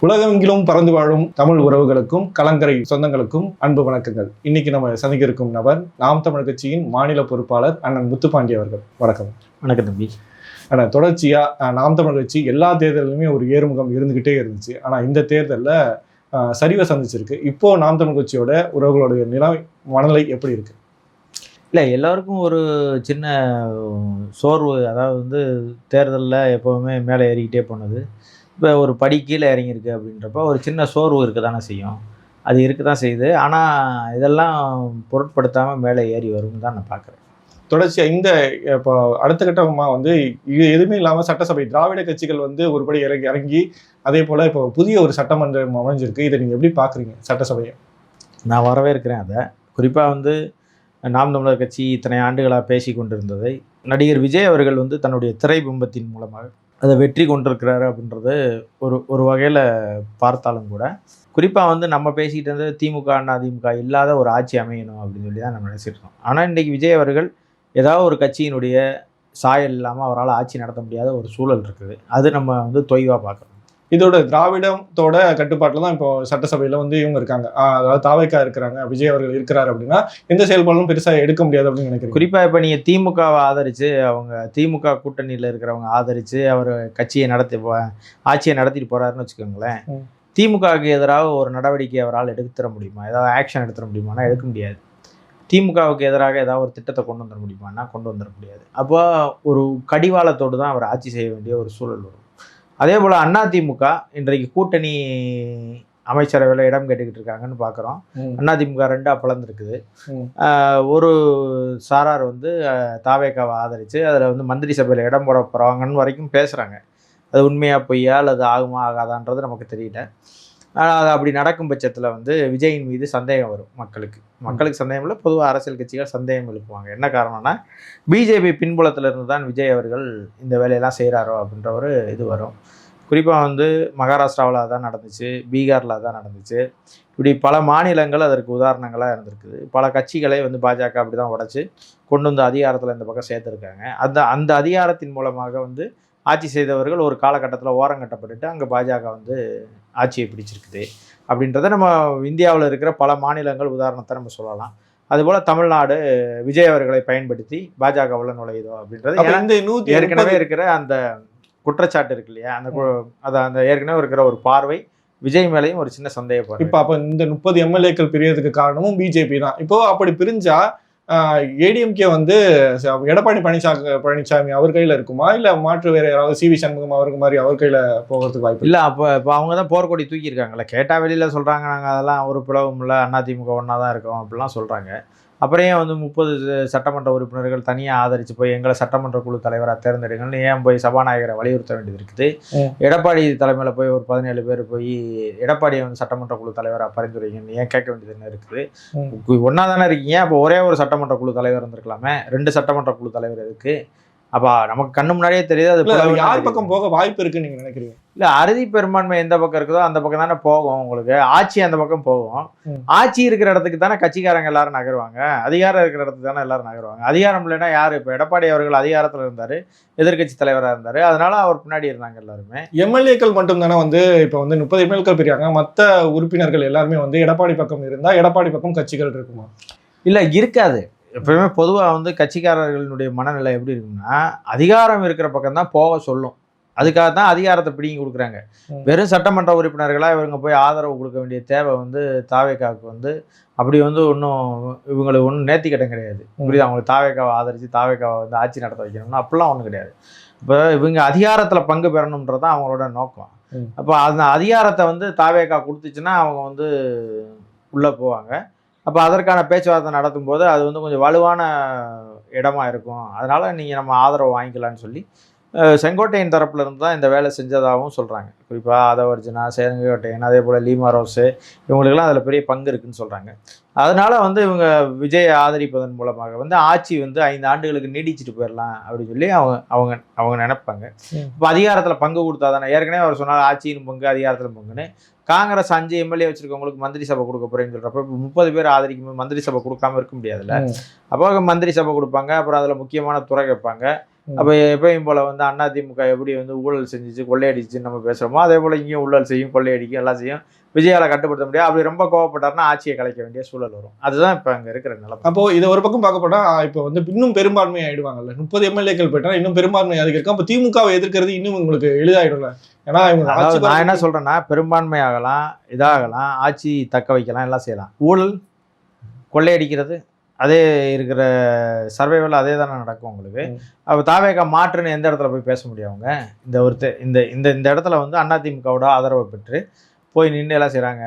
உலகெங்கிலும் பறந்து வாழும் தமிழ் உறவுகளுக்கும் கலங்கரை சொந்தங்களுக்கும் அன்பு வணக்கங்கள். இன்னைக்கு நம்ம சந்திக்க இருக்கும் நபர் நாம் தமிழர் கட்சியின் மாநில பொறுப்பாளர் அண்ணன் முத்துப்பாண்டி அவர்கள். வணக்கம். வணக்கம் தம்பி. ஆனால் தொடர்ச்சியா நாம் தமிழர் கட்சி எல்லா தேர்தலுமே ஒரு ஏறுமுகம் இருந்துகிட்டே இருந்துச்சு. ஆனா இந்த தேர்தலில் சரிவை சந்திச்சிருக்கு. இப்போ நாம் தமிழர் கட்சியோட உறவுகளுடைய மனநிலை எப்படி இருக்கு? இல்லை, எல்லாருக்கும் ஒரு சின்ன சோர்வு. அதாவது தேர்தலில் எப்போவுமே மேலே ஏறிக்கிட்டே போனது, இப்போ ஒரு படி கீழே இறங்கியிருக்கு அப்படின்றப்ப ஒரு சின்ன சோர்வு இருக்க தானே செய்யும். அது இருக்க தான் செய்யுது. ஆனால் இதெல்லாம் பொருட்படுத்தாமல் மேலே ஏறி வரும்னு தான் நான் பார்க்குறேன். தொடர்ச்சியாக இந்த இப்போ அடுத்த கட்டமாக இது எதுவுமே இல்லாமல் சட்டசபை திராவிட கட்சிகள் ஒருபடி இறங்கி அதே போல் இப்போ புதிய ஒரு சட்டமன்றம் அமைஞ்சிருக்கு. இதை நீங்கள் எப்படி பார்க்குறீங்க சட்டசபையை? நான் வரவேற்கிறேன். அதை குறிப்பாக நாம் தமிழர் கட்சி இத்தனை ஆண்டுகளாக பேசி கொண்டிருந்ததை நடிகர் விஜய் அவர்கள் தன்னுடைய திரை பிம்பத்தின் மூலமாக அதை வெற்றி கொண்டிருக்கிறாரு அப்படின்றது ஒரு வகையில் பார்த்தாலும் கூட, குறிப்பாக நம்ம பேசிக்கிட்டு இருந்தது திமுக அதிமுக இல்லாத ஒரு ஆட்சி அமையணும் அப்படின்னு சொல்லி தான் நம்ம நினச்சிருக்கோம். ஆனால் இன்றைக்கி விஜய் அவர்கள் ஏதாவது ஒரு கட்சியினுடைய சாயல் இல்லாமல் அவரால் ஆட்சி நடத்த முடியாத ஒரு சூழல் இருக்குது. அது நம்ம தொய்வாக பார்க்குறோம். இதோட திராவிடத்தோட கட்டுப்பாட்டில் தான் இப்போ சட்டசபையில் இவங்க இருக்காங்க. அதாவது தாவேக்கா இருக்கிறாங்க, விஜய் அவர்கள் இருக்கிறார் அப்படின்னா எந்த செயல்பாடும் பெருசாக எடுக்க முடியாது அப்படின்னு நினைக்கிறேன். குறிப்பாக இப்போ நீங்கள் திமுகவை ஆதரித்து, அவங்க திமுக கூட்டணியில் இருக்கிறவங்க ஆதரித்து அவர் கட்சியை ஆட்சியை நடத்திட்டு போகிறாருன்னு வச்சுக்கோங்களேன். திமுகவுக்கு எதிராக ஒரு நடவடிக்கை அவரால் எடுத்துட முடியுமா? ஏதாவது ஆக்ஷன் எடுத்துட முடியுமானா எடுக்க முடியாது. திமுகவுக்கு எதிராக ஏதாவது ஒரு திட்டத்தை கொண்டு வந்துட முடியுமானா கொண்டு வந்துட முடியாது. அப்போ ஒரு கடிவாளத்தோடு தான் அவர் ஆட்சி செய்ய வேண்டிய ஒரு சூழல் வரும். அதே போல் அதிமுக இன்றைக்கு கூட்டணி அமைச்சரவையில் இடம் கேட்டுக்கிட்டு இருக்காங்கன்னு பார்க்குறோம். அதிமுக 2 பிளந்துருக்குது. ஒரு சாரார் தாவேக்காவை ஆதரித்து அதில் மந்திரி சபையில் இடம் போட போகிறாங்கன்னு வரைக்கும் பேசுகிறாங்க. அது உண்மையாக பொய்யா அல்லது ஆகுமா ஆகாதான்றது நமக்கு தெரியல. ஆனால் அது அப்படி நடக்கும் பட்சத்தில் விஜயின் மீது சந்தேகம் வரும். மக்களுக்கு சந்தேகம் இல்லை, பொதுவாக அரசியல் கட்சிகள் சந்தேகம் எழுப்புவாங்க. என்ன காரணம்னா, பிஜேபி பின்புலத்திலிருந்து தான் விஜய் அவர்கள் இந்த வேலையெல்லாம் செய்கிறாரோ அப்படின்ற ஒரு இது வரும். குறிப்பாக மகாராஷ்டிராவில் தான் நடந்துச்சு, பீகாரில் தான் நடந்துச்சு. இப்படி பல மாநிலங்கள் அதற்கு உதாரணங்களாக இருந்திருக்குது. பல கட்சிகளை பாஜக அப்படி தான் உடைச்சி கொண்டு அதிகாரத்தில் இந்த பக்கம் சேர்த்துருக்காங்க. அந்த அதிகாரத்தின் மூலமாக ஆட்சி செய்தவர்கள் ஒரு காலகட்டத்தில் ஓரங்கட்டப்பட்டுட்டு அங்கே பாஜக ஆட்சியை பிடிச்சிருக்குது அப்படின்றத நம்ம இந்தியாவில் இருக்கிற பல மாநிலங்கள் உதாரணத்தை நம்ம சொல்லலாம். அதுபோல் தமிழ்நாடு விஜய் அவர்களை பயன்படுத்தி பாஜகவில் நுழையுதோ அப்படின்றது ஏற்கனவே இருக்கிற அந்த குற்றச்சாட்டு இருக்கு இல்லையா, அந்த ஏற்கனவே இருக்கிற ஒரு பார்வை விஜய் மேலேயும் ஒரு சின்ன சந்தேகப்படும். இப்போ அப்போ இந்த 30 எம்எல்ஏக்கள் பிரியறதுக்கு காரணமும் பிஜேபி தான். இப்போ அப்படி பிரிஞ்சா ஏடிஎம்கே எடப்பாடி பழனிசாமி அவர் கையில் இருக்குமா, இல்லை மாற்று வேற யாராவது சிவி சண்முகம் அவருக்கு மாதிரி அவர் கையில் போகிறதுக்கு வாய்ப்பு இல்லை? இப்போ அவங்க தான் போர்க்கொடி தூக்கியிருக்காங்களே. கேட்டால் வெளியில் சொல்கிறாங்க, நாங்கள் அதெல்லாம் ஒரு பிளவும் இல்லை, அதிமுக ஒன்றா தான் இருக்கோம் அப்படிலாம் சொல்கிறாங்க. அப்புறம் ஏன் 30 சட்டமன்ற உறுப்பினர்கள் தனியாக ஆதரித்து போய் எங்களை சட்டமன்ற குழு தலைவராக தேர்ந்தெடுங்கன்னு ஏன் போய் சபாநாயகரை வலியுறுத்த வேண்டியது இருக்குது? எடப்பாடி தலைமையில் போய் ஒரு 17 பேர் போய் எடப்பாடியை சட்டமன்ற குழு தலைவராக பரிந்துரைங்கன்னு ஏன் கேட்க வேண்டியது என்ன இருக்குது? ஒன்றா தானே இருக்கீங்க. அப்போ ஒரே ஒரு சட்டமன்ற குழு தலைவர் இருந்திருக்கலாமே, 2 சட்டமன்ற குழு தலைவர் எதுக்கு? அப்போ நமக்கு கண்ணு முன்னாடியே தெரியுது அது யார் பக்கம் போக வாய்ப்பு இருக்குன்னு நீங்கள் நினைக்கிறீங்க? இல்லை, அறுதி பெரும்பான்மை எந்த பக்கம் இருக்குதோ அந்த பக்கம் தானே போகும். உங்களுக்கு ஆட்சி அந்த பக்கம் போகும். ஆட்சி இருக்கிற இடத்துக்கு தானே கட்சிக்காரங்க எல்லாரும் நகருவாங்க. அதிகாரம் இருக்கிற இடத்துக்கு தானே எல்லாரும் நகருவாங்க. அதிகாரம் இல்லைன்னா யார்? இப்போ எடப்பாடி அவர்கள் அதிகாரத்தில் இருந்தார், எதிர்கட்சி தலைவராக இருந்தார், அதனால அவர் பின்னாடி இருந்தாங்க எல்லாருமே. எம்எல்ஏக்கள் மட்டும் தானே இப்போ 30 எம்எல்ஏக்கள் பிரியாங்க. மற்ற உறுப்பினர்கள் எல்லாருமே எடப்பாடி பக்கம் இருந்தால் எடப்பாடி பக்கம் கட்சிகள் இருக்குமா? இல்லை, இருக்காது. எப்பவுமே பொதுவாக கட்சிக்காரர்களுடைய மனநிலை எப்படி இருக்குன்னா, அதிகாரம் இருக்கிற பக்கம் தான் போக சொல்லும். அதுக்காக தான் அதிகாரத்தை பிடிங்கி கொடுக்குறாங்க. வெறும் சட்டமன்ற உறுப்பினர்களாக இவங்க போய் ஆதரவு கொடுக்க வேண்டிய தேவை தாவேக்காவுக்கு அப்படி ஒன்றும் இவங்களுக்கு ஒன்றும் நேர்த்திக்கட்டம் கிடையாது. புரியுது? அவங்களுக்கு தாவேக்காவை ஆதரித்து தாவேக்காவை ஆட்சி நடத்த வைக்கணும்னா அப்படிலாம் ஒன்றும் கிடையாது. இப்போ இவங்க அதிகாரத்தில் பங்கு பெறணுன்றது தான் அவங்களோட நோக்கம். அப்போ அந்த அதிகாரத்தை தாவேக்கா கொடுத்துச்சுன்னா அவங்க உள்ளே போவாங்க. அப்போ அதற்கான பேச்சுவார்த்தை நடத்தும் போது அது கொஞ்சம் வலுவான இடமா இருக்கும். அதனால் நீங்கள் நம்ம ஆதரவு வாங்கிக்கலான்னு சொல்லி செங்கோட்டையன் தரப்புல இருந்து தான் இந்த வேலை செஞ்சதாகவும் சொல்கிறாங்க. குறிப்பாக ஆதவர்ஜனா, செங்கோட்டையன், அதே போல் லீமா ரோஸு, இவங்களுக்கெல்லாம் அதில் பெரிய பங்கு இருக்குதுன்னு சொல்கிறாங்க. அதனால் இவங்க விஜயை ஆதரிப்பதன் மூலமாக ஆட்சி 5 ஆண்டுகளுக்கு நீடிச்சுட்டு போயிடலாம் அப்படின்னு சொல்லி அவங்க நினைப்பாங்க. இப்போ அதிகாரத்தில் பங்கு கொடுத்தா தானே, ஏற்கனவே அவர் சொன்னார் ஆட்சியின் பங்கு அதிகாரத்தில் பங்குன்னு. காங்கிரஸ் 5 எம்எல்ஏ வச்சிருக்கவங்களுக்கு மந்திரி சபை கொடுக்க போறேன்னு சொல்றப்ப இப்போ 30 பேர் ஆதரிக்கும் மந்திரி சபை கொடுக்காம இருக்க முடியாதுல்ல. அப்போ மந்திரி சபை கொடுப்பாங்க, அப்புறம் அதில் முக்கியமான துறை வைப்பாங்க. அப்போ எப்பயும் போல வந்து அதிமுக எப்படி வந்து ஊழல் செஞ்சுச்சு கொள்ளையடிச்சுன்னு நம்ம பேசுகிறோமோ அதே போல் இங்கேயும் ஊழல் செய்யும் கொள்ளையடிக்கும் எல்லாம் செய்யும். விஜயால கட்டுப்படுத்த முடியாது. அப்படி ரொம்ப கோவப்பட்டாருன்னா ஆட்சியை கலைக்க வேண்டிய சூழல் வரும். அதுதான் இப்போ அங்கே இருக்கிற நிலைமை. அப்போ இதை ஒரு பக்கம் பார்க்க போனா இப்போ வந்து இன்னும் பெரும்பான்மை ஆயிடுவாங்கல்ல, 30 எம்எல்ஏக்கள் போயிட்டா இன்னும் பெரும்பான்மை அதிகரிக்கும். அப்போ திமுகவை எதிர்க்கிறது இன்னும் உங்களுக்கு எளிதாயிடும்ல. ஏன்னா நான் என்ன சொல்றேன்னா, பெரும்பான்மை ஆகலாம், இதாகலாம், ஆட்சி தக்க வைக்கலாம், எல்லாம் செய்யலாம். ஊழல் கொள்ளையடிக்கிறது அதே இருக்கிற சர்வைவல் அதே தானே நடக்கும் உங்களுக்கு. அப்போ தாவேகா மாற்றுன்னு எந்த இடத்துல போய் பேச முடியும் அவங்க? இந்த இந்த இந்த இடத்துல வந்து அதிமுகவோட ஆதரவை பெற்று போய் நின்று எல்லாம் செய்கிறாங்க.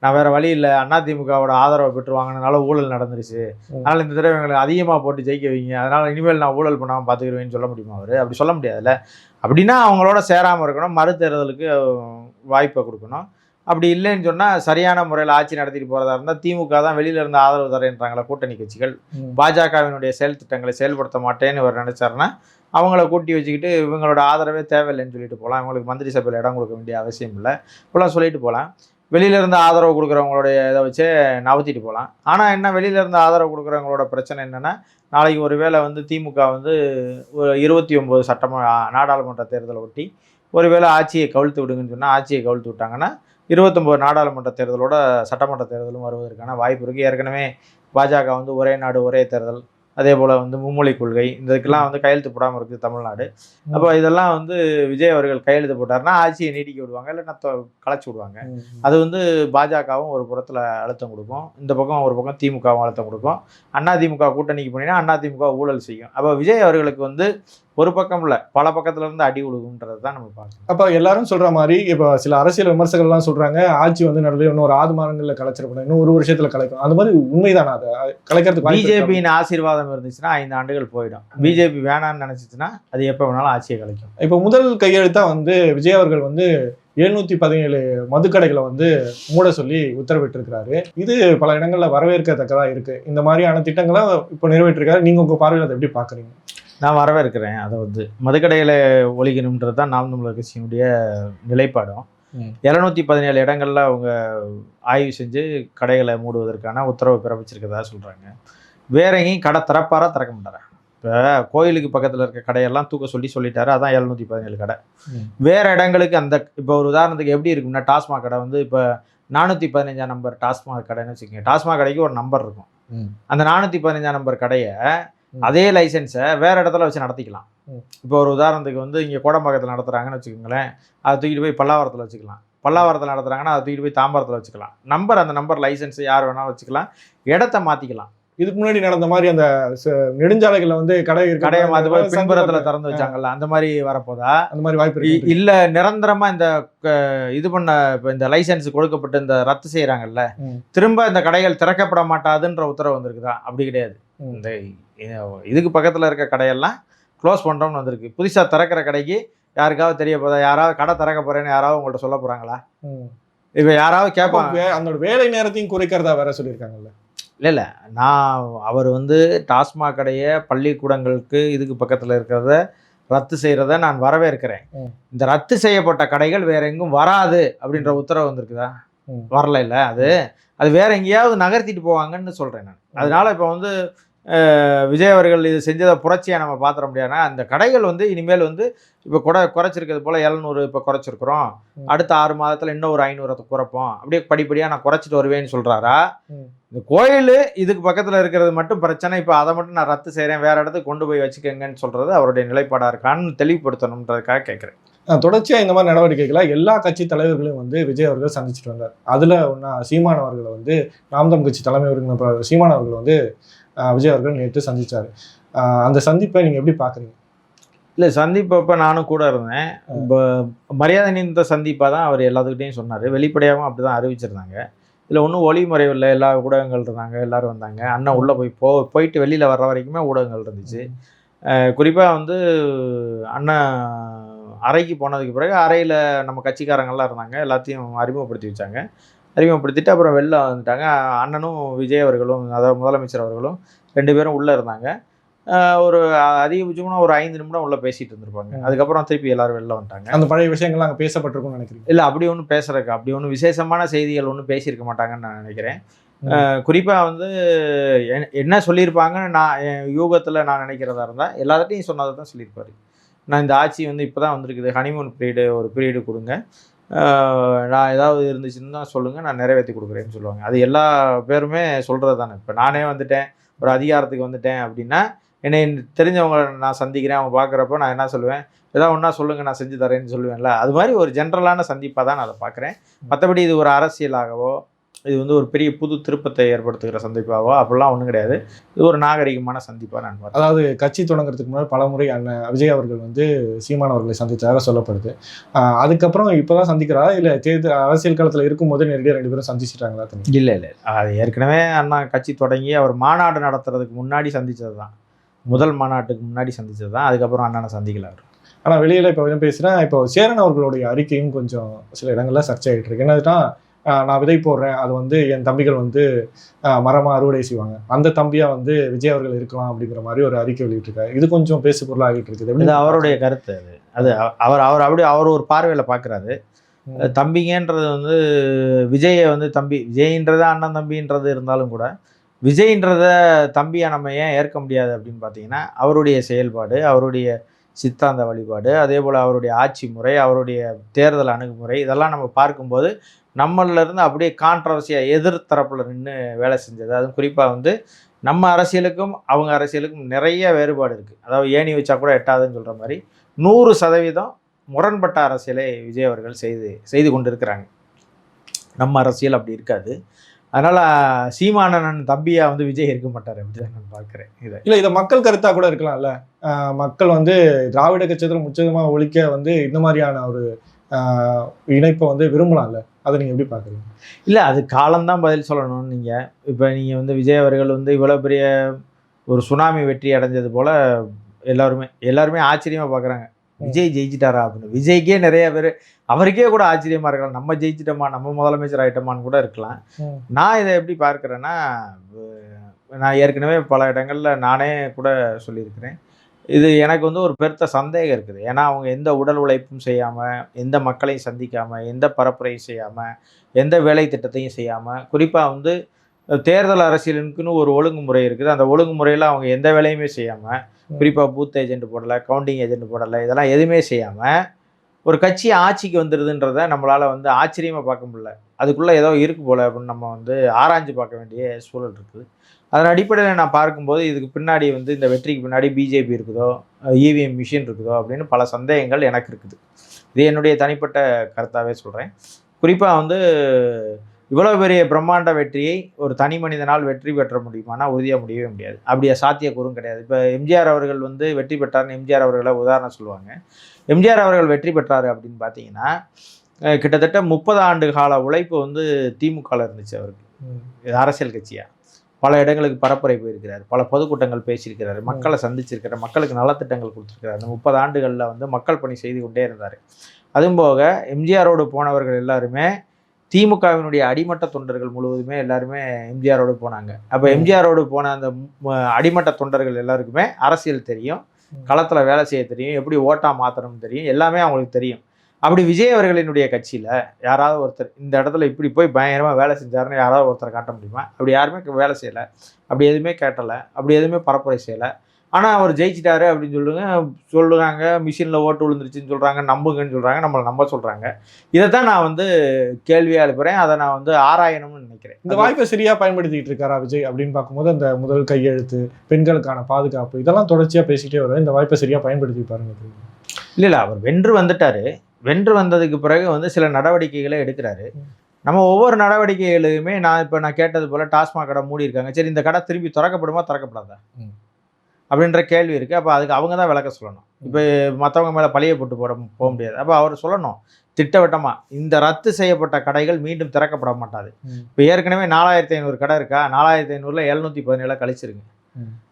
நான் வேறு வழி இல்லை, அதிமுகவோட ஆதரவை பெற்று வாங்கினால ஊழல் நடந்துருச்சு, அதனால் இந்த தடவை எங்களுக்கு அதிகமாக போட்டு ஜெயிக்க வைங்க, அதனால் இனிமேல் நான் ஊழல் பண்ணாமல் பார்த்துக்கிடுவேன்னு சொல்ல முடியுமா அவர்? அப்படி சொல்ல முடியாதுல்ல. அப்படின்னா அவங்களோட சேராமல் இருக்கணும், மறுதேர்தலுக்கு வாய்ப்பை கொடுக்கணும். அப்படி இல்லைன்னு சொன்னால் சரியான முறையில் ஆட்சி நடத்திட்டு போகிறதா இருந்தால் திமுக தான் வெளியில இருந்து ஆதரவு தரேன்றாங்களா கூட்டணி கட்சிகள். பாஜகவினுடைய செயல் திட்டங்களை செயல்படுத்த மாட்டேன்னு இவர் நினைச்சாருன்னா அவங்கள கூட்டி வச்சுக்கிட்டு இவங்களோட ஆதரவே தேவையில்லைன்னு சொல்லிட்டு போகலாம். இவங்களுக்கு மந்திரி சபையில் இடம் கொடுக்க வேண்டிய அவசியம் இல்லை, இப்போலாம் சொல்லிட்டு போகலாம். வெளியில இருந்து ஆதரவு கொடுக்குறவங்களுடைய இதை வச்சே நவத்திட்டு போகலாம். ஆனால் என்ன, வெளியில இருந்து ஆதரவு கொடுக்குறவங்களோட பிரச்சனை என்னென்னா, நாளைக்கு ஒரு வேளை வந்து திமுக வந்து ஒரு 29 நாடாளுமன்ற தேர்தலை ஒட்டி ஒருவேளை ஆட்சியை கவிழ்த்து விடுங்கன்னு சொன்னால் ஆட்சியை கவிழ்த்து விட்டாங்கன்னா 29 நாடாளுமன்ற தேர்தலோட சட்டமன்ற தேர்தலும் வருவதற்கான வாய்ப்பு இருக்குது. ஏற்கனவே பாஜக வந்து ஒரே நாடு ஒரே தேர்தல், அதே போல் வந்து மும்மொழி கொள்கை, இதுக்கெல்லாம் வந்து கையெழுத்து போடாமல் இருக்குது தமிழ்நாடு. அப்போ இதெல்லாம் வந்து விஜய் அவர்கள் கையெழுத்து போட்டாருன்னா ஆட்சியை நீடிக்க விடுவாங்க, இல்லைன்னா கலைச்சி விடுவாங்க. அது வந்து பாஜகவும் ஒரு புறத்தில் அழுத்தம் கொடுக்கும், இந்த பக்கம் ஒரு பக்கம் திமுகவும் அழுத்தம் கொடுக்கும். அதிமுக கூட்டணிக்கு போனீங்கன்னா அதிமுக ஊழல் செய்யும். அப்போ விஜய் அவர்களுக்கு வந்து ஒரு பக்கம் இல்லை, பல பக்கத்துல இருந்து அடி விழுகுன்றது தான் நம்ம பார்க்கணும். அப்போ எல்லாரும் சொல்ற மாதிரி இப்போ சில அரசியல் விமர்சகர்கள்லாம் சொல்றாங்க ஆட்சி வந்து நடுவில் இன்னும் ஒரு 6 மாதங்களில் கலைச்சிடப்படும், இன்னும் 1 வருஷத்துல கலைக்கும். அந்த மாதிரி உண்மைதானா? அதை கலைக்கிறதுக்கு பிஜேபியின் ஆசீர்வாதம் இருந்துச்சுன்னா 5 ஆண்டுகள் போயிடும். பிஜேபி வேணான்னு நினைச்சிச்சுன்னா அது எப்போ வேணாலும் ஆட்சியை கலைக்கும். இப்போ முதல் கையெழுத்தா வந்து விஜய் அவர்கள் வந்து 717 மதுக்கடைகளை வந்து மூட சொல்லி உத்தரவிட்டிருக்கிறாரு. இது பல இடங்கள்ல வரவேற்கத்தக்கதா இருக்கு. இந்த மாதிரியான திட்டங்களை இப்போ நிறைவேற்றிருக்காரு. நீங்க உங்க பார்வையில் அதை எப்படி பாக்குறீங்க? நான் வரவேற்கிறேன். அதை வந்து மதுக்கடைகளை ஒழிக்கணுன்றது தான் நாம் தமிழர் கட்சியினுடைய நிலைப்பாடும். 717 இடங்கள்ல அவங்க ஆய்வு செஞ்சு கடைகளை மூடுவதற்கான உத்தரவு பிறப்பிச்சிருக்கிறதா சொல்றாங்க. வேற எங்கேயும் கடை திறப்பாரா திறக்க மாட்டாரா? இப்போ கோயிலுக்கு பக்கத்தில் இருக்க கடையெல்லாம் தூக்க சொல்லிட்டாரு, அதான் 717 கடை. வேற இடங்களுக்கு அந்த இப்போ ஒரு உதாரணத்துக்கு எப்படி இருக்கும்னா, டாஸ்மாக் கடை வந்து இப்போ 415 நம்பர் டாஸ்மாக் கடைன்னு வச்சுக்கோங்க. டாஸ்மாக் கடைக்கு ஒரு நம்பர் இருக்கும். அந்த 415 நம்பர் கடையை அதே லைசன்ஸை வேற இடத்துல வச்சு நடத்திக்கலாம். இப்போ ஒரு உதாரணத்துக்கு வந்து இங்கே கோடம்பாக்கத்தில் நடத்துகிறாங்கன்னு வச்சுக்கோங்களேன், அதை தூக்கிட்டு போய் பல்லாவரத்தில் வச்சுக்கலாம். பல்லாவரத்தில் நடத்துகிறாங்கன்னா அதை தூக்கிட்டு போய் தாம்பரத்தில் வச்சுக்கலாம். அந்த நம்பர் லைசன்ஸ் யார் வேணாலும் வச்சுக்கலாம், இடத்த மாற்றிக்கலாம். இதுக்கு முன்னாடி நடந்த மாதிரி அந்த நெடுஞ்சாலைகள்ல வந்து கடையை மாற்றி போய் பின்புறத்தில் திறந்து வச்சாங்கல்ல, அந்த மாதிரி வரப்போதா? அந்த மாதிரி வாய்ப்பு இல்லை. நிரந்தரமா இந்த இது பண்ண இந்த லைசன்ஸ் கொடுக்கப்பட்டு இந்த ரத்து செய்யறாங்கல்ல, திரும்ப இந்த கடைகள் திறக்கப்பட மாட்டாதுன்ற உத்தரவு வந்திருக்குதா? அப்படி கிடையாது. இந்த இதுக்கு பக்கத்தில் இருக்க கடையெல்லாம் க்ளோஸ் பண்ணுறோம்னு வந்திருக்கு. புதுசாக திறக்கிற கடைக்கு யாருக்காவது தெரிய போதா? யாராவது கடை திறக்க போறேன்னு யாராவது உங்கள்கிட்ட சொல்ல போறாங்களா? இப்போ யாராவது கேட்பாங்க. அந்த வேலை நேரத்தையும் குறைக்கிறதா வேற சொல்லியிருக்காங்கல்ல. இல்லை, நான் அவர் வந்து டாஸ்மாக் கடையை பள்ளிக்கூடங்களுக்கு இதுக்கு பக்கத்தில் இருக்கிறத ரத்து செய்கிறத நான் வரவேற்கிறேன். இந்த ரத்து செய்யப்பட்ட கடைகள் வேற எங்கும் வராது அப்படின்ற உத்தரவு வந்திருக்குதா? வரல. இல்லை, அது வேற எங்கேயாவது நகர்த்திட்டு போவாங்கன்னு சொல்கிறேன் நான். அதனால இப்போ வந்து விஜய் அவர்கள் இது செஞ்சதை புரட்சியாக நம்ம பார்த்துட முடியாதுன்னா, அந்த கடைகள் வந்து இனிமேல் வந்து இப்போ குறைச்சிருக்கிறது போல் 700 இப்போ குறைச்சிருக்கிறோம், அடுத்த 6 மாதத்தில் இன்னும் ஒரு 500 குறைப்போம், அப்படியே படிப்படியாக நான் குறைச்சிட்டு வருவேன்னு சொல்கிறாரா? இந்த கோயில் இதுக்கு பக்கத்தில் இருக்கிறது மட்டும் பிரச்சனை, இப்போ அதை மட்டும் நான் ரத்து செய்கிறேன், வேறு இடத்துக்கு கொண்டு போய் வச்சுக்கோங்கன்னு சொல்கிறது அவருடைய நிலைப்பாடாக இருக்கான்னு தெளிவுபடுத்தணுன்றதுக்காக கேட்குறேன். தொடர்ச்சியாக இந்த மாதிரி நடவடிக்கைகளை எல்லா கட்சி தலைவர்களையும் வந்து விஜய் அவர்கள் சந்திச்சுட்டு வந்தார். அதில் ஒன்றா சீமான் அவர்களை வந்து நாம் தமிழர் கட்சி தலைமை ஒருங்கிணைப்பாளர் சீமான் அவர்கள் வந்து விஜய் அவர்கள் நேற்று சந்திச்சார். அந்த சந்திப்பை நீங்கள் எப்படி பார்க்குறீங்க? இல்லை, சந்திப்பப்போ நானும் கூட இருந்தேன். இப்போ மரியாதை நீந்த சந்திப்பாக தான் அவர் எல்லாத்துக்கிட்டையும் சொன்னார். வெளிப்படையாகவும் அப்படி தான் அறிவிச்சிருந்தாங்க. இதில் ஒன்றும் ஒளிமுறையில் எல்லா ஊடகங்கள் இருந்தாங்க, எல்லோரும் வந்தாங்க. அண்ணன் உள்ளே போயிட்டு வெளியில் வர்ற வரைக்குமே ஊடகங்கள் இருந்துச்சு. குறிப்பாக வந்து அண்ணன் அறைக்கு போனதுக்கு பிறகு அறையில் நம்ம கட்சிக்காரங்கள்லாம் இருந்தாங்க, எல்லாத்தையும் அறிமுகப்படுத்தி வச்சாங்க. அறிமுகப்படுத்திட்டு அப்புறம் வெளில வந்துட்டாங்க. அண்ணனும் விஜய் அவர்களும், அதாவது முதலமைச்சர் அவர்களும் 2 பேரும் உள்ளே இருந்தாங்க. ஒரு அதிகபட்சமான ஒரு 5 நிமிடம் உள்ளே பேசிகிட்டு இருந்திருப்பாங்க. அதுக்கப்புறம் திருப்பி எல்லாரும் வெளில வந்துட்டாங்க. அந்த பழைய விஷயங்கள்லாம் அங்கே பேசப்பட்டிருக்கும்னு நினைக்கிறேன். இல்லை, அப்படி ஒன்றும் பேசுறதுக்கு அப்படி ஒன்றும் விசேஷமான செய்திகள் ஒன்றும் பேசியிருக்க மாட்டாங்கன்னு நான் நினைக்கிறேன். குறிப்பாக வந்து என்ன சொல்லியிருப்பாங்கன்னு நான் என் யூகத்தில் நான் நினைக்கிறதா இருந்தால் எல்லார்ட்டையும் சொன்னதை தான் சொல்லியிருப்பாரு. நான் இந்த ஆட்சி வந்து இப்போ தான் வந்திருக்குது, ஹனிமூன் பீரியடு ஒரு பீரியடு கொடுங்க, நான் ஏதாவது இருந்துச்சுன்னு தான் சொல்லுங்கள், நான் நிறைவேற்றி கொடுக்குறேன்னு சொல்லுவாங்க. அது எல்லா பேருமே சொல்கிறது தானே. இப்போ நானே வந்துட்டேன், ஒரு அதிகாரத்துக்கு வந்துட்டேன் அப்படின்னா என்னை தெரிஞ்சவங்க நான் சந்திக்கிறேன், அவங்க பார்க்குறப்போ நான் என்ன சொல்லுவேன், ஏதாவது ஒன்றா சொல்லுங்கள் நான் செஞ்சு தரேன்னு சொல்லுவேன்ல. அது மாதிரி ஒரு ஜென்ரலான சந்திப்பாக தான் நான் அதை பார்க்குறேன். மற்றபடி இது ஒரு அரசியலாகவோ இது வந்து ஒரு பெரிய புது திருப்பத்தை ஏற்படுத்துகிற சந்திப்பாவோ அப்படிலாம் ஒன்றும் கிடையாது. இது ஒரு நாகரிகமான சந்திப்பாக நான் பார்க்குறேன். அதாவது கட்சி தொடங்குறதுக்கு முன்னாடி பல முறை அண்ணன் விஜய் அவர்கள் வந்து சீமான் அவர்களை சந்தித்ததாக சொல்லப்படுது. அதுக்கப்புறம் இப்போ தான் சந்திக்கிறா, இல்லை தேர்தல் அரசியல் காலத்தில் இருக்கும்போது நேரடியாக 2 பேரும் சந்திச்சிட்டாங்களா? இல்லை அது ஏற்கனவே அண்ணா கட்சி தொடங்கி அவர் மாநாடு நடத்துறதுக்கு முன்னாடி சந்தித்தது தான். முதல் மாநாட்டுக்கு முன்னாடி சந்தித்தது தான். அதுக்கப்புறம் அண்ணனை சந்திக்கல அவர். ஆனால் வெளியில் இப்போ கொஞ்சம் பேசுகிறேன். இப்போ சேரன் அவர்களுடைய அறிக்கையும் கொஞ்சம் சில இடங்களில் சர்ச்சை ஆகிட்டு இருக்கு. என்னதுன்னா, நான் விதை போடுறேன், அது வந்து என் தம்பிகள் வந்து மரமாக அறுவடை செய்வாங்க, அந்த தம்பியாக வந்து விஜய் அவர்கள் இருக்கலாம் அப்படிங்கிற மாதிரி ஒரு அறிக்கை வெளியிட்டிருக்காரு. இது கொஞ்சம் பேசு பொருளாக ஆகிட்டு இருக்குது. இது அவருடைய கருத்து. அது அவர் அப்படி அவர் ஒரு பார்வையில் பார்க்குறாரு. தம்பிங்கன்றது வந்து விஜயை வந்து தம்பி, விஜய்ன்றத அண்ணன் தம்பின்றது இருந்தாலும் கூட விஜய்ன்றத தம்பியை நம்ம ஏன் ஏற்க முடியாது அப்படின்னு பார்த்தீங்கன்னா, அவருடைய செயல்பாடு, அவருடைய சித்தாந்த வழிபாடு, அதே போல் அவருடைய ஆட்சி முறை, அவருடைய தேர்தல் அணுகுமுறை, இதெல்லாம் நம்ம பார்க்கும்போது நம்மளிருந்து அப்படியே கான்ட்ரவர்சியாக எதிர்த்தரப்பில் நின்று வேலை செஞ்சது. அதுவும் குறிப்பாக வந்து நம்ம அரசியலுக்கும் அவங்க அரசியலுக்கும் நிறைய வேறுபாடு இருக்குது. அதாவது ஏணி வச்சா கூட எட்டாதுன்னு சொல்கிற மாதிரி 100% முரண்பட்ட அரசியலை விஜய் அவர்கள் செய்து கொண்டிருக்கிறாங்க. நம்ம அரசியல் அப்படி இருக்காது. அதனால் சீமானன் தம்பியாக வந்து விஜய் இருக்க மாட்டார் அப்படிதான் நான் பார்க்குறேன். இதை மக்கள் கருத்தாக கூட இருக்கலாம்ல. மக்கள் வந்து திராவிட கட்சியில் முற்றிலுமாக ஒழிக்க வந்து இந்த மாதிரியான ஒரு இணைப்பை வந்து விரும்பலாம்ல. அதை நீங்கள் எப்படி பார்க்குறீங்க? இல்லை, அது காலம்தான் பதில் சொல்லணும்னு. இப்போ நீங்கள் வந்து விஜய் அவர்கள் வந்து இவ்வளோ பெரிய ஒரு சுனாமி வெற்றி அடைஞ்சது போல் எல்லாருமே ஆச்சரியமாக பார்க்குறாங்க. விஜய் ஜெயிச்சிட்டாரா அப்படின்னு. விஜய்க்கே நிறைய பேர், அவருக்கே கூட ஆச்சரியமாக இருக்கலாம், நம்ம ஜெயிச்சிட்டோமா, நம்ம முதலமைச்சர் ஆகிட்டோமான்னு கூட இருக்கலாம். நான் இதை எப்படி பார்க்குறேன்னா, நான் ஏற்கனவே பல இடங்களில் நானே கூட சொல்லியிருக்கிறேன், இது எனக்கு வந்து ஒரு பெருத்த சந்தேகம் இருக்குது. ஏன்னா அவங்க எந்த உடல் உழைப்பும் செய்யாமல், எந்த மக்களையும் சந்திக்காமல், எந்த பரப்புரையும் செய்யாமல், எந்த வேலை திட்டத்தையும் செய்யாமல், குறிப்பாக வந்து தேர்தல் அரசியலுக்குன்னு ஒரு ஒழுங்குமுறை இருக்குது. அந்த ஒழுங்குமுறையில் அவங்க எந்த வேலையுமே செய்யாமல், குறிப்பாக பூத் ஏஜென்ட் போடலை, கவுண்டிங் ஏஜென்ட் போடலை, இதெல்லாம் எதுவுமே செய்யாமல் ஒரு கட்சி ஆட்சிக்கு வந்துடுதுன்றதை நம்மளால் வந்து ஆச்சரியமாக பார்க்க முடியல. அதுக்குள்ளே ஏதோ இருக்குது போல் அப்படின்னு நம்ம வந்து ஆராய்ஞ்சு பார்க்க வேண்டிய சூழல் இருக்குது. அதன் அடிப்படையில் நான் பார்க்கும்போது இதுக்கு பின்னாடி வந்து இந்த வெற்றிக்கு பின்னாடி பிஜேபி இருக்குதோ, இவிஎம் மிஷின் இருக்குதோ அப்படின்னு பல சந்தேகங்கள் எனக்கு இருக்குது. இது என்னுடைய தனிப்பட்ட கருத்தாகவே சொல்கிறேன். குறிப்பாக வந்து இவ்வளோ பெரிய பிரம்மாண்ட வெற்றியை ஒரு தனி மனிதனால் வெற்றி பெற்ற முடியுமானா உறுதியாக முடியவே முடியாது. அப்படியே சாத்தியக்கூறும் கிடையாது. இப்போ எம்ஜிஆர் அவர்கள் வந்து வெற்றி பெற்றார்னு எம்ஜிஆர் அவர்களை உதாரணம் சொல்லுவாங்க. எம்ஜிஆர் அவர்கள் வெற்றி பெற்றார் அப்படின்னு பார்த்தீங்கன்னா, கிட்டத்தட்ட 30 ஆண்டு கால உழைப்பு வந்து திமுகவில் இருந்துச்சு அவருக்கு. இது அரசியல் கட்சியாக பல இடங்களுக்கு பரப்புரை போயிருக்கிறார், பல பொதுக்கூட்டங்கள் பேசியிருக்கிறார், மக்களை சந்திச்சிருக்கிறார், மக்களுக்கு நலத்திட்டங்கள் கொடுத்துருக்கிறார். அந்த 30 ஆண்டுகளில் வந்து மக்கள் பணி செய்து கொண்டே இருந்தார். அதுவும் போக எம்ஜிஆரோடு போனவர்கள் எல்லாருமே திமுகவினுடைய அடிமட்ட தொண்டர்கள் முழுவதுமே எல்லாருமே எம்ஜிஆரோடு போனாங்க. அப்போ எம்ஜிஆரோடு போன அந்த அடிமட்ட தொண்டர்கள் எல்லாருக்குமே அரசியல் தெரியும், களத்தில் வேலை செய்ய தெரியும், எப்படி ஓட்டா மாற்றணும்னு தெரியும், எல்லாமே அவங்களுக்கு தெரியும். அப்படி விஜய் அவர்களினுடைய கட்சியில் யாராவது ஒருத்தர் இந்த இடத்துல இப்படி போய் பயங்கரமாக வேலை செஞ்சாருன்னு யாராவது ஒருத்தரை காட்ட முடியுமா? அப்படி யாருமே வேலை செய்யலை, அப்படி எதுவுமே கேட்டலை, அப்படி எதுவுமே பரப்புரை செய்யலை. ஆனால் அவர் ஜெயிச்சிட்டாரு அப்படின்னு சொல்லுறாங்க, மிஷினில் ஓட்டு விழுந்துருச்சுன்னு சொல்கிறாங்க, நம்புங்கன்னு சொல்கிறாங்க, நம்மளை நம்ப சொல்கிறாங்க. இதை தான் நான் வந்து கேள்வியாக எழுப்புறேன். அதை நான் வந்து ஆராயணும்னு நினைக்கிறேன். இந்த வாய்ப்பை சரியாக பயன்படுத்திக்கிட்டு இருக்காரா விஜய் அப்படின்னு பார்க்கும்போது, அந்த முதல் கையெழுத்து, பெண்களுக்கான பாதுகாப்பு, இதெல்லாம் தொடர்ச்சியாக பேசிக்கிட்டே வர இந்த வாய்ப்பை சரியாக பயன்படுத்தி பாருங்க. இல்லை அவர் வென்று வந்துட்டார். வென்று வந்ததுக்கு பிறகு வந்து சில நடவடிக்கைகளை எடுக்கிறாரு. நம்ம ஒவ்வொரு நடவடிக்கைகளுமே நான் கேட்டது போல் டாஸ்மாக் கடை மூடி இருக்காங்க, சரி இந்த கடை திரும்பி திறக்கப்படுமா திறக்கப்படாதா அப்படின்ற கேள்வி இருக்குது. அப்போ அதுக்கு அவங்க தான் விளக்க சொல்லணும். இப்போ மற்றவங்க மேலே பழிய போட்டு போக முடியாது. அப்போ அவர் சொல்லணும் திட்டவட்டமாக, இந்த ரத்து செய்யப்பட்ட கடைகள் மீண்டும் திறக்கப்பட மாட்டாது. இப்போ ஏற்கனவே 4500 கடை இருக்கா, 4500ல் 717 கழிச்சிருங்க.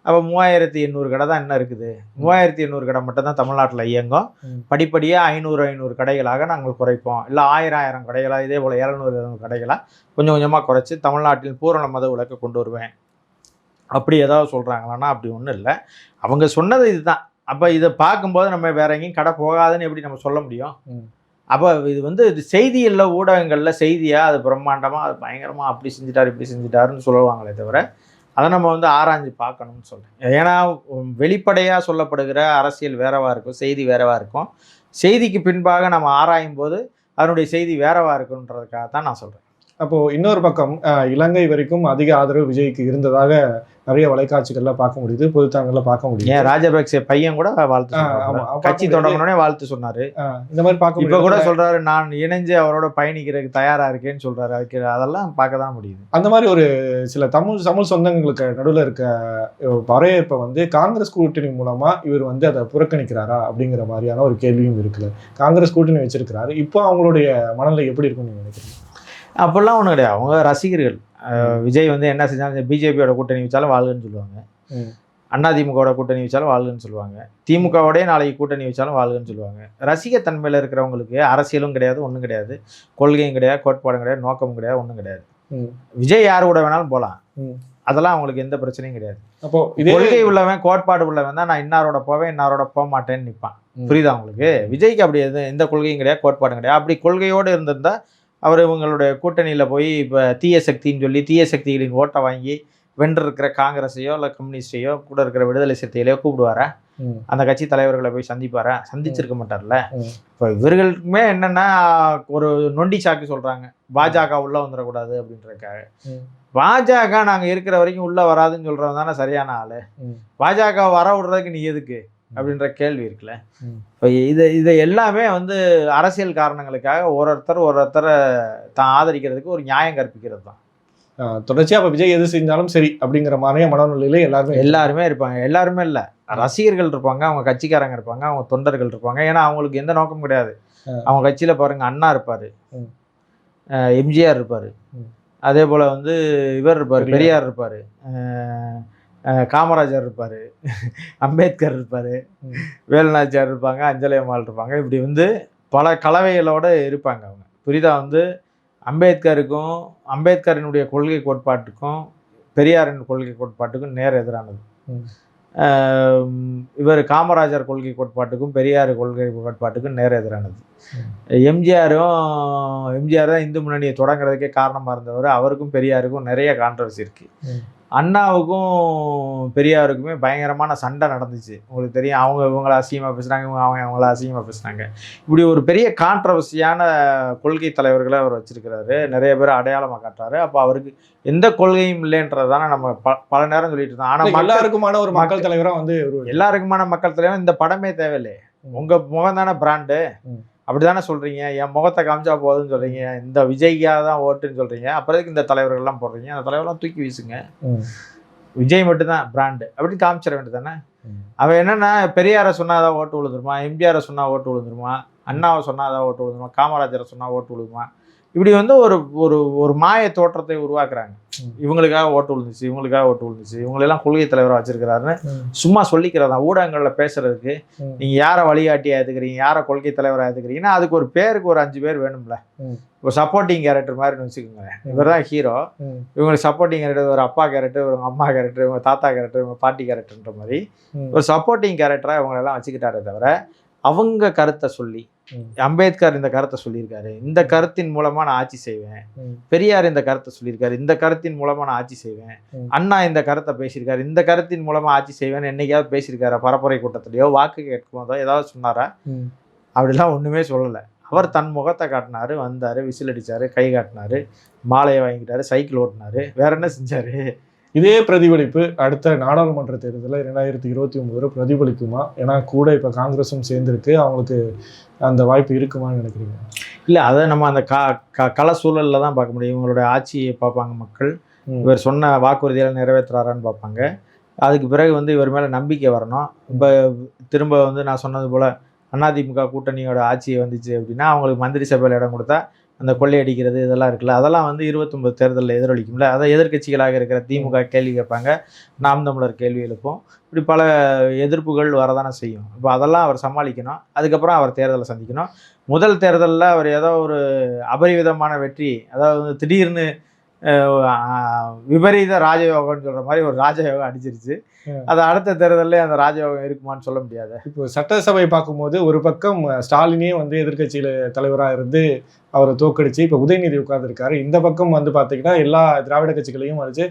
அப்போ 3800 கடை தான் என்ன இருக்குது. 3800 கடை மட்டும் தான் தமிழ்நாட்டில் இயங்கும். படிப்படியாக 500 கடைகளாக நாங்கள் குறைப்போம், இல்லை 1000 கடைகளாக, இதே போல் 700 கடைகளாக கொஞ்சம் கொஞ்சமாக குறைச்சி தமிழ்நாட்டில் பூரண மத விலக்கை கொண்டு வருவேன் அப்படி ஏதாவது சொல்கிறாங்களான்னா அப்படி ஒன்றும் இல்லை. அவங்க சொன்னது இதுதான். அப்போ இதை பார்க்கும்போது நம்ம வேற எங்கேயும் கடை போகாதுன்னு எப்படி நம்ம சொல்ல முடியும்? அப்போ இது வந்து இது செய்தியில் ஊடகங்களில் செய்தியாக அது பிரம்மாண்டமாக அது பயங்கரமாக அப்படி செஞ்சுட்டாரு இப்படி செஞ்சுட்டாருன்னு சொல்லுவாங்களே தவிர அதை நம்ம வந்து ஆராய்ஞ்சு பார்க்கணும்னு சொல்கிறேன். ஏன்னா வெளிப்படையாக சொல்லப்படுகிற அரசியல் வேறவா இருக்கும், செய்தி வேறவா இருக்கும். செய்திக்கு பின்பாக நம்ம ஆராயும் போது அதனுடைய செய்தி வேறவா இருக்குன்றதுக்காக தான் நான் சொல்கிறேன். அப்போது இன்னொரு பக்கம் இலங்கை வரைக்கும் அதிக ஆதரவு விஜய்க்கு இருந்ததாக நிறைய வலைக்காட்சிகள்ல பார்க்க முடியுது, பொதுத்தளங்கள்ல பார்க்க முடியுது. ஏன் ராஜபக்சே பையன் கூட வாழ்த்து கட்சி தொடங்கினோடனே வாழ்த்து சொன்னாரு. இந்த மாதிரி பார்க்க இப்ப கூட சொல்றாரு நான் இணைஞ்சு அவரோட பயணிக்கிறதுக்கு தயாரா இருக்கேன்னு சொல்றாரு. அதுக்கு அதெல்லாம் பார்க்க தான் முடியுது. அந்த மாதிரி ஒரு சில தமிழ் சொந்தங்களுக்கு நடுவில் இருக்க வரவேற்பை வந்து காங்கிரஸ் கூட்டணி மூலமா இவர் வந்து அதை புறக்கணிக்கிறாரா அப்படிங்கிற மாதிரியான ஒரு கேள்வியும் இருக்குல்ல. காங்கிரஸ் கூட்டணி வச்சிருக்கிறாரு, இப்போ அவங்களுடைய மனநிலை எப்படி இருக்கும்னு நீங்க நினைக்கிறீங்க? அப்பெல்லாம் ஒன்றும் கிடையாது. அவங்க ரசிகர்கள். விஜய் வந்து என்ன செஞ்சாலும் பிஜேபியோட கூட்டணி வச்சாலும் வாழ்கன்னு சொல்லுவாங்க, அதிமுகவோட கூட்டணி வச்சாலும் வாழ்கன்னு சொல்லுவாங்க, திமுகவோடய நாளைக்கு கூட்டணி வச்சாலும் வாழ்கன்னு சொல்லுவாங்க. ரசிகத்தன்மையில் இருக்கிறவங்களுக்கு அரசியலும் கிடையாது, ஒன்றும் கிடையாது, கொள்கையும் கிடையாது, கோட்பாடும் கிடையாது, நோக்கமும் கிடையாது, ஒன்றும் கிடையாது. விஜய் யார் கூட வேணாலும் போகலாம், அதெல்லாம் அவங்களுக்கு எந்த பிரச்சனையும் கிடையாது. அப்போ கொள்கை உள்ளவன் கோட்பாடு உள்ளவன் தான் நான் இன்னாரோட போவேன் இன்னாரோட போக மாட்டேன்னு நிற்பான். புரியுதா உங்களுக்கு? விஜய்க்கு அப்படி எந்த கொள்கையும் கிடையாது, கோட்பாடும் கிடையாது. அப்படி கொள்கையோடு இருந்திருந்தா அவர் இவங்களுடைய கூட்டணியில் போய் இப்போ தீய சக்தின்னு சொல்லி தீய சக்திகளின் ஓட்டை வாங்கி வென்றிருக்கிற காங்கிரஸையோ இல்லை கம்யூனிஸ்டையோ கூட இருக்கிற விடுதலை சிறுத்தைகளையோ கூப்பிடுவாரா? அந்த கட்சி தலைவர்களை போய் சந்திப்பாரா? சந்திச்சிருக்க மாட்டார்ல. இப்போ இவர்களுக்குமே என்னென்னா ஒரு நொண்டி சாக்கு சொல்கிறாங்க, பாஜக உள்ளே வந்துடக்கூடாது அப்படின்றதுக்காக. பாஜக நாங்கள் இருக்கிற வரைக்கும் உள்ளே வராதுன்னு சொல்கிறவங்க தானே சரியான ஆள். பாஜக வர விடுறதுக்கு நீ எதுக்கு அப்படின்ற கேள்வி இருக்குல்ல. இப்போ இதை எல்லாமே வந்து அரசியல் காரணங்களுக்காக ஒருத்தரை தான் ஆதரிக்கிறதுக்கு ஒரு நியாயம் கற்பிக்கிறது தான். தொடர்ச்சியாக இப்போ விஜய் எது செஞ்சாலும் சரி அப்படிங்கிற மாதிரியே மனநிலையில எல்லாருமே இருப்பாங்க. எல்லாருமே இல்லை, ரசிகர்கள் இருப்பாங்க, அவங்க கட்சிக்காரங்க இருப்பாங்க, அவங்க தொண்டர்கள் இருப்பாங்க. ஏன்னா அவங்களுக்கு எந்த நோக்கமும் கிடையாது. அவங்க கட்சியில் பாருங்க, அண்ணா இருப்பார், எம்ஜிஆர் இருப்பார், அதே போல் வந்து இவர் இருப்பார், பெரியார் இருப்பார், காமராஜர் இருப்பார், அம்பேத்கர் இருப்பார், வேலுநாச்சியார் இருப்பாங்க, அஞ்சலி அம்மாள் இருப்பாங்க. இப்படி வந்து பல கலவைகளோடு இருப்பாங்க அவங்க. புரிதா? வந்து அம்பேத்கருக்கும் அம்பேத்கரினுடைய கொள்கை கோட்பாட்டுக்கும் பெரியாரின் கொள்கை கோட்பாட்டுக்கும் நேர் எதிரானது. இவர் காமராஜர் கொள்கை கோட்பாட்டுக்கும் பெரியார் கொள்கை கோட்பாட்டுக்கும் நேர் எதிரானது. எம்ஜிஆர் தான் இந்து முன்னணியை தொடங்குறதுக்கே காரணமாக இருந்தவர். அவருக்கும் பெரியாருக்கும் நிறைய கான்ட்ரவர்சி இருக்குது. அண்ணாவுக்கும் பெரியாருக்குமே பயங்கரமான சண்டை நடந்துச்சு, உங்களுக்கு தெரியும். அவங்க இவங்களை அசிங்கமாக பேசுகிறாங்க, அவங்கள அசிங்கமாக பேசுனாங்க. இப்படி ஒரு பெரிய கான்ட்ரவர்சியான கொள்கை தலைவர்களை அவர் வச்சிருக்கிறாரு, நிறைய பேர் அடையாளமாக காட்டுறாரு. அப்போ அவருக்கு எந்த கொள்கையும் இல்லைன்றது தானே நம்ம பல நேரம் சொல்லிட்டு இருந்தோம். ஆனால் எல்லாருக்குமான ஒரு மக்கள் தலைவராக வந்து எல்லாருக்குமான மக்கள் தலைவர் இந்த படமே தேவையில்லை, உங்கள் முகம் தானே பிராண்டு, அப்படி தானே சொல்கிறீங்க. என் முகத்தை காமிச்சா போதுன்னு சொல்கிறீங்க, இந்த விஜய்க்காக தான் ஓட்டுன்னு சொல்கிறீங்க, அப்புறத்துக்கு இந்த தலைவர்கள்லாம் போடுறீங்க. அந்த தலைவரெலாம் தூக்கி வீசுங்க, விஜய் மட்டும்தான் பிராண்டு அப்படின்னு காமிச்சிட வேண்டியது தானே. அவன் என்னென்னா பெரியாரை சொன்னாதான் ஓட்டு விழுந்துருமா, எம்ஜிஆரை சொன்னால் ஓட்டு விழுந்துருமா, அண்ணாவை சொன்னாதான் ஓட்டு விழுந்துருமா, காமராஜரை சொன்னால் ஓட்டு விழுதுமா, இப்படி வந்து ஒரு ஒரு ஒரு மாய தோற்றத்தை உருவாக்குறாங்க. இவங்களுக்காக ஓட்டு விழுந்துச்சு, இவங்களுக்காக ஓட்டு விழுந்துச்சு, இவங்களெல்லாம் கொள்கை தலைவராக வச்சிருக்கிறாருன்னு சும்மா சொல்லிக்கிறதா ஊடகங்களில் பேசுறதுக்கு. நீங்கள் யாரை வழிகாட்டியாக எடுக்கிறீங்க, யாரை கொள்கை தலைவராக எடுக்கிறீங்கன்னா அதுக்கு ஒரு பேருக்கு ஒரு 5 பேர் வேணும்ல. இப்போ சப்போர்ட்டிங் கேரக்டர் மாதிரின்னு வச்சுக்கோங்க. இவர் தான் ஹீரோ, இவங்களுக்கு சப்போர்ட்டிங் கேரக்டர் ஒரு அப்பா கேரக்டர், இவங்க அம்மா கேரக்டர், இவங்க தாத்தா கேரக்டர், இவங்க பாட்டி கேரக்டர்ன்ற மாதிரி ஒரு சப்போர்ட்டிங் கேரக்டராக இவங்களெல்லாம் வச்சுக்கிட்டாரே தவிர அவங்க கருத்தை சொல்லி, அம்பேத்கர் இந்த கருத்தை சொல்லியிருக்காரு, இந்த கருத்தின் மூலமா நான் ஆட்சி செய்வேன், பெரியார் இந்த கருத்தை சொல்லியிருக்காரு, இந்த கருத்தின் மூலமா நான் ஆட்சி செய்வேன், அண்ணா இந்த கருத்தை பேசியிருக்காரு, இந்த கருத்தின் மூலமா ஆட்சி செய்வேன்னு என்னைக்காவது பேசியிருக்காரு பரப்புரை கூட்டத்திலேயோ வாக்கு கேட்கும் போதோ ஏதாவது சொன்னாரா? அப்படிலாம் ஒண்ணுமே சொல்லலை. அவர் தன் முகத்தை காட்டினாரு, வந்தாரு, விசில் அடிச்சாரு, கை காட்டினாரு, மாலையை வாங்கிட்டாரு, சைக்கிள் ஓட்டினாரு, வேற என்ன செஞ்சாரு? இதே பிரதிபலிப்பு அடுத்த நாடாளுமன்ற தேர்தலில் 2029 பிரதிபலிக்குமா? ஏன்னா கூட இப்போ காங்கிரஸும் சேர்ந்துருக்கு, அவங்களுக்கு அந்த வாய்ப்பு இருக்குமான்னு நினைக்கிறீங்க? இல்லை, அதை நம்ம அந்த கள சூழலில் தான் பார்க்க முடியும். இவங்களுடைய ஆட்சியை பார்ப்பாங்க மக்கள், இவர் சொன்ன வாக்குறுதிகளை நிறைவேற்றுறாரான்னு பார்ப்பாங்க. அதுக்கு பிறகு வந்து இவர் மேலே நம்பிக்கை வரணும். இப்போ திரும்ப வந்து நான் சொன்னது போல் அதிமுக கூட்டணியோட ஆட்சியை வந்துச்சு அப்படின்னா அவங்களுக்கு மந்திரி சபையில் இடம் கொடுத்தா அந்த கொள்ளையடிக்கிறது இதெல்லாம் இருக்குல்ல, அதெல்லாம் வந்து 29 தேர்தலில் எதிரொலிக்கும்ல. அதை எதிர்கட்சிகளாக இருக்கிற திமுக கேள்வி கேட்பாங்க, நாம் தமிழர் கேள்வி எழுப்போம். இப்படி பல எதிர்ப்புகள் வரதானே செய்யும். இப்போ அதெல்லாம் அவர் சமாளிக்கணும். அதுக்கப்புறம் அவர் தேர்தலை சந்திக்கணும். முதல் தேர்தலில் அவர் ஏதோ ஒரு அபரிவிதமான வெற்றி, அதாவது திடீர்னு விபரீத ராஜயோகம்னு சொல்ற மாதிரி ஒரு ராஜயோகம் அடிச்சிருச்சு. அது அடுத்த தேர்தலில் அந்த ராஜயோகம் இருக்குமான்னு சொல்ல முடியாது. இப்போ சட்டசபை பார்க்கும்போது ஒரு பக்கம் ஸ்டாலினே வந்து எதிர்க்கட்சியில தலைவராக இருந்து அவரை தோக்கடிச்சு இப்போ உதயநிதி உட்கார்ந்துருக்காரு. இந்த பக்கம் வந்து பார்த்தீங்கன்னா எல்லா திராவிட கட்சிகளையும் வச்சு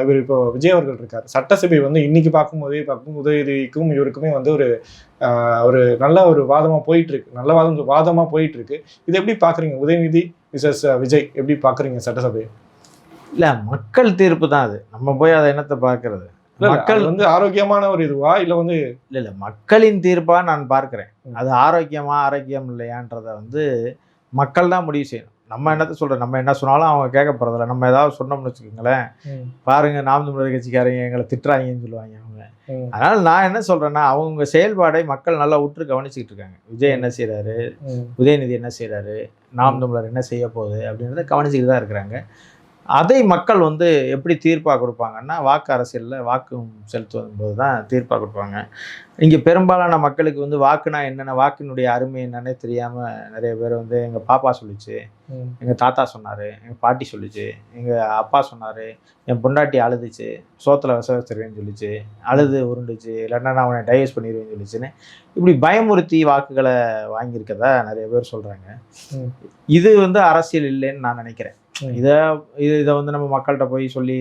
இவர் இப்போ விஜய் அவர்கள் இருக்காரு. சட்டசபை வந்து இன்னைக்கு பார்க்கும்போதே உதயநிதிக்கும் இவருக்குமே வந்து ஒரு நல்ல ஒரு வாதமாக போயிட்டு இருக்கு. நல்ல வாதமாக போயிட்டு இருக்கு. இது எப்படி பார்க்குறீங்க? உதயநிதி விசஸ் விஜய் எப்படி பார்க்குறீங்க சட்டசபை? இல்லை, மக்கள் தீர்ப்பு தான் அது. நம்ம போய் அதை என்னத்தை பார்க்கறது? மக்கள் வந்து ஆரோக்கியமான ஒரு இதுவா இல்லை வந்து இல்லை மக்களின் தீர்ப்பா நான் பார்க்கிறேன். அது ஆரோக்கியம் இல்லையான்றதை வந்து மக்கள் தான் முடிவு செய்யணும். நம்ம என்னத்த சொல்றோம்? நம்ம என்ன சொன்னாலும் அவங்க கேட்க போறதில்ல. நம்ம ஏதாவது சொன்னோம்னு வச்சுக்கோங்களேன், பாருங்க நாம் தமிழர் கட்சிக்காரங்க எங்களை திட்டுறாங்கன்னு சொல்லுவாங்க அவங்க. அதனால நான் என்ன சொல்றேன்னா, அவங்க செயல்பாடை மக்கள் நல்லா உற்று கவனிச்சுக்கிட்டு இருக்காங்க. விஜய் என்ன செய்யறாரு, உதயநிதி என்ன செய்யறாரு, நாம் தமிழர் என்ன செய்ய போகுது அப்படின்றத கவனிச்சுக்கிட்டு தான் இருக்கிறாங்க. அதை மக்கள் வந்து எப்படி தீர்ப்பாக கொடுப்பாங்கன்னா, வாக்கு அரசியலில் வாக்கு செலுத்துவதும் போது தான் தீர்ப்பாக கொடுப்பாங்க. இங்கே பெரும்பாலான மக்களுக்கு வந்து வாக்குனா என்னென்ன, வாக்கினுடைய அருமை என்னன்னே தெரியாமல் நிறைய பேர் வந்து எங்கள் பாப்பா சொல்லிச்சு, எங்கள் தாத்தா சொன்னார், எங்கள் பாட்டி சொல்லிச்சு, எங்கள் அப்பா சொன்னார், என் பொண்டாட்டி அழுதுச்சு, சோத்தில் வச்சிருவேன்னு சொல்லிச்சு, அழுது உருண்டுச்சு, இல்லைன்னா நான் அவனை டைவர்ஸ் பண்ணிடுவேன்னு சொல்லிச்சுன்னு இப்படி பயமுறுத்தி வாக்குகளை வாங்கியிருக்கதா நிறைய பேர் சொல்கிறாங்க. இது வந்து அரசியல் இல்லைன்னு நான் நினைக்கிறேன். இதை வந்து நம்ம மக்கள்கிட்ட போய் சொல்லி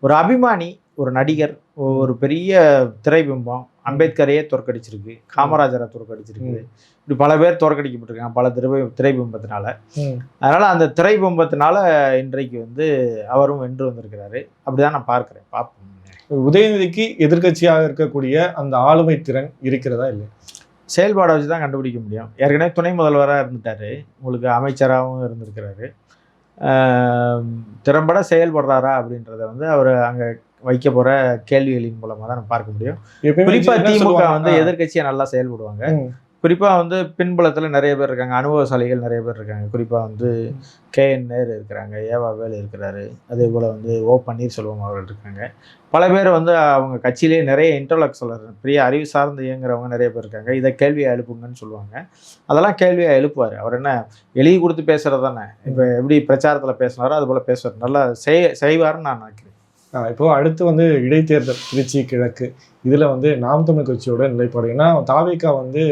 ஒரு அபிமானி, ஒரு நடிகர், ஒரு பெரிய திரைபிம்பம் அம்பேத்கரையே தோற்கடிச்சிருக்கு, காமராஜரை தோற்கடிச்சிருக்கு, இப்படி பல பேர் தோற்கடிக்கப்பட்டிருக்காங்க பல திரைபிம்பத்தினால. அதனால அந்த திரைபிம்பத்தினால இன்றைக்கு வந்து அவரும் வென்று வந்திருக்கிறாரு. அப்படிதான் நான் பார்க்கிறேன். பார்ப்போம். உதயநிதிக்கு எதிர்கட்சியாக இருக்கக்கூடிய அந்த ஆளுமை திறன் இருக்கிறதா இல்லை? செயல்பாடை வச்சு தான் கண்டுபிடிக்க முடியும். ஏற்கனவே துணை முதல்வராக இருந்துட்டாரு, உங்களுக்கு அமைச்சராகவும் இருந்திருக்கிறாரு. திறம்பட செயல்படுறாரா அப்படின்றத வந்து அவர் அங்கே வைக்க போகிற கேள்விகளின் மூலமாக தான் நம்ம பார்க்க முடியும். குறிப்பாக திமுக வந்து எதிர்கட்சியாக நல்லா செயல்படுவாங்க. குறிப்பாக வந்து பின்புலத்தில் நிறைய பேர் இருக்காங்க, அனுபவசாலிகள் நிறைய பேர் இருக்காங்க. குறிப்பாக வந்து KN நேரு இருக்கிறாங்க, ஏவா வேலு இருக்கிறாரு, அதே போல் வந்து O பன்னீர்செல்வம் அவர்கள் இருக்காங்க. பல பேர் வந்து அவங்க கட்சியிலே நிறைய இன்டலெக்சுவலர், பெரிய அறிவு சார்ந்து இயங்குறவங்க நிறைய பேர் இருக்காங்க. இதை கேள்வியை எழுப்புங்கன்னு சொல்லுவாங்க. அதெல்லாம் கேள்வியாக எழுப்புவார். அவர் என்ன எழுதி கொடுத்து பேசுகிறது தானே. இப்போ எப்படி பிரச்சாரத்தில் பேசினாரோ அது போல் பேசுவார், நல்லா செய்வார்னு நான் நினைக்கிறேன். இப்போ அடுத்து வந்து இடைத்தேர்தல் திருச்சி கிழக்கு, இதில் வந்து நாம் தமிழ் கட்சியோட நிலைப்பாடு ஏன்னா தாவேகா வந்து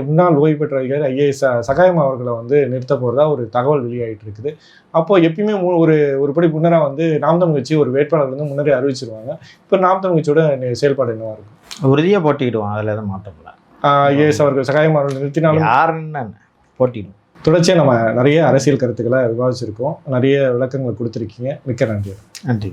முன்னாள் ஓய்வு பெற்ற அதிகாரி IAS சகாயம் அவர்களை வந்து நிறுத்த போகிறதா ஒரு தகவல் வெளியாகிட்டு இருக்குது. அப்போ எப்பயுமே ஒரு படி முன்னராக வந்து நாம் தமிழ் கட்சி ஒரு வேட்பாளர் வந்து முன்னரே அறிவிச்சிருவாங்க. இப்போ நாம் தமிழ் கட்சியோட செயல்பாடு என்னவா இருக்கும்? உறுதியாக போட்டிக்கிடுவாங்க, அதில் எதுவும் மாற்றம் இல்லை. IAS அவர்கள் சகாயம் அவர்கள் நிறுத்தினாலும் யாருன்னு போட்டிடும். தொடர்ச்சியாக நம்ம நிறைய அரசியல் கருத்துக்களை விவாதிச்சிருக்கோம், நிறைய விளக்கங்களை கொடுத்துருக்கீங்க. மிக்க நன்றி. நன்றி.